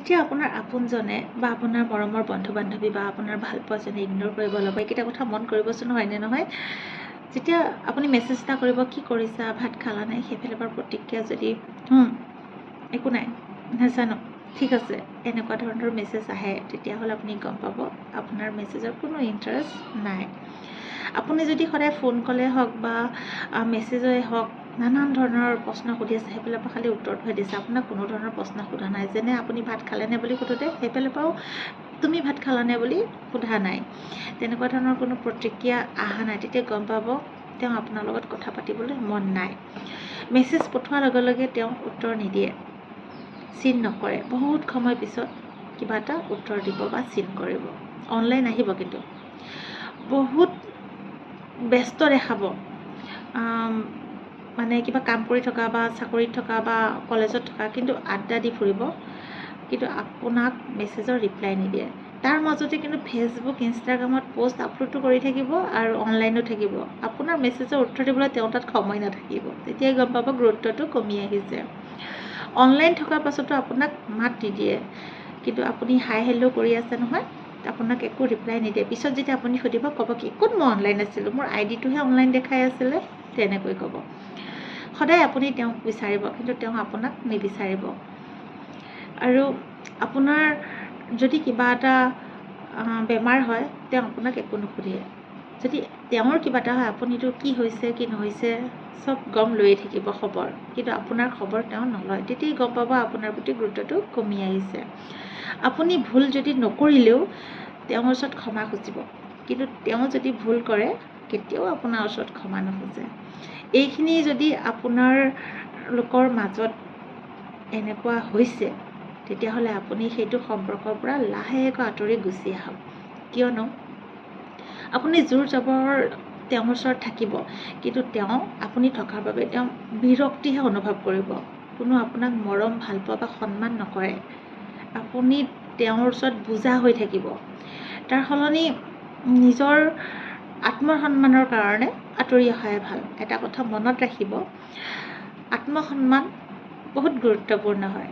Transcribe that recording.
যেতিয়া আপোনাৰ আপোনজনে বা আপোনাৰ মৰমৰ বন্ধু বান্ধৱী বা আপোনাৰ ভাল পোৱাজনে ইগন'ৰ কৰিব ল'ব, এইকেইটা কথা মন কৰিবচোন, হয়নে নহয়? যেতিয়া আপুনি মেছেজ এটা কৰিব, কি কৰিছা, ভাত খালা নাই, সেইফালৰ পৰা প্ৰতিক্ৰিয়া যদি একো নাই, নাজানো, ঠিক আছে, এনেকুৱা ধৰণৰ মেছেজ আহে, তেতিয়াহ'লে আপুনি গম পাব আপোনাৰ মেছেজৰ কোনো ইণ্টাৰেষ্ট নাই। আপুনি যদি সদায় ফোন কলে হওক বা মেছেজে হওক নানান ধৰণৰ প্ৰশ্ন সুধি আছে, সেইফালৰ পৰা খালি উত্তৰটোহে দিছে, আপোনাক কোনো ধৰণৰ প্ৰশ্ন সোধা নাই। যেনে আপুনি ভাত খালেনে বুলি সোধোতে সেইফালৰ পৰাও তুমি ভাত খালানে বুলি সোধা নাই, তেনেকুৱা ধৰণৰ কোনো প্ৰতিক্ৰিয়া অহা নাই, তেতিয়া গম পাব তেওঁ আপোনাৰ লগত কথা পাতিবলৈ মন নাই। মেছেজ পঠোৱাৰ লগে লগে তেওঁ উত্তৰ নিদিয়ে, চিন নকৰে, বহুত সময় পিছত কিবা এটা উত্তৰ দিব বা চিন কৰিব, অনলাইন আহিব, কিন্তু বহুত ব্যস্ত দেখাব, মানে কিবা কাম কৰি থকা বা চাকৰিত থকা বা কলেজত থকা, কিন্তু আড্ডা দি ফুৰিব, কিন্তু আপোনাক মেছেজৰ ৰিপ্লাই নিদিয়ে। তাৰ মাজতে কিন্তু ফেচবুক ইনষ্টাগ্ৰামত পোষ্ট আপলোডো কৰি থাকিব আৰু অনলাইনো থাকিব, আপোনাৰ মেছেজৰ উত্তৰ দিবলৈ তেওঁ তাত সময় নাথাকিব। তেতিয়াই গম পাব গুৰুত্বটো কমি আহিছে। অনলাইন থকাৰ পাছতো আপোনাক মাত নিদিয়ে, কিন্তু আপুনি হাই হেল্ল' কৰি আছে নহয়, আপোনাক একো ৰিপ্লাই নিদিয়ে। পিছত যেতিয়া আপুনি সুধিব, ক'ব কি, ক'ত মই অনলাইন আছিলোঁ, মোৰ আইডিটোহে অনলাইন দেখাই আছিলে, তেনেকৈ ক'ব। সদায় আপুনি তেওঁক বিচাৰিব, কিন্তু তেওঁ আপোনাক নিবিচাৰিব। আৰু আপোনাৰ যদি কিবা এটা বেমাৰ হয়, তেওঁ আপোনাক একো নুসুধে। যদি তেওঁৰ কিবা এটা হয়, আপুনিতো কি হৈছে কি নহৈছে চব গম লৈয়ে থাকিব খবৰ, কিন্তু আপোনাৰ খবৰ তেওঁ নলয়। তেতিয়াই গম পাব আপোনাৰ প্ৰতি গুৰুত্বটো কমি আহিছে। আপুনি ভুল যদি নকৰিলেও তেওঁৰ ওচৰত ক্ষমা খুজিব, কিন্তু তেওঁ যদি ভুল কৰে কেতিয়াও আপোনাৰ ওচৰত ক্ষমা নোখোজে। এইখিনি যদি আপোনাৰ লোকৰ মাজত এনেকুৱা হৈছে, তেতিয়াহ'লে আপুনি সেইটো সম্পৰ্কৰ পৰা লাহেকৈ আঁতৰি গুচি আহক। কিয়নো আপুনি জোৰ জবৰ তেওঁৰ ওচৰত থাকিব, কিন্তু আপুনি থকাৰ বাবে তেওঁ বিৰক্তিহে অনুভৱ কৰিব, কোনো আপোনাক মৰম ভাল পোৱা বা সন্মান নকৰে। আপুনি তেওঁৰ ওচৰত বোজা হৈ থাকিব। তাৰ সলনি নিজৰ আত্মসন্মানৰ কাৰণে আঁতৰি অহাই ভাল। এটা কথা মনত ৰাখিব, আত্মসন্মান বহুত গুৰুত্বপূৰ্ণ হয়।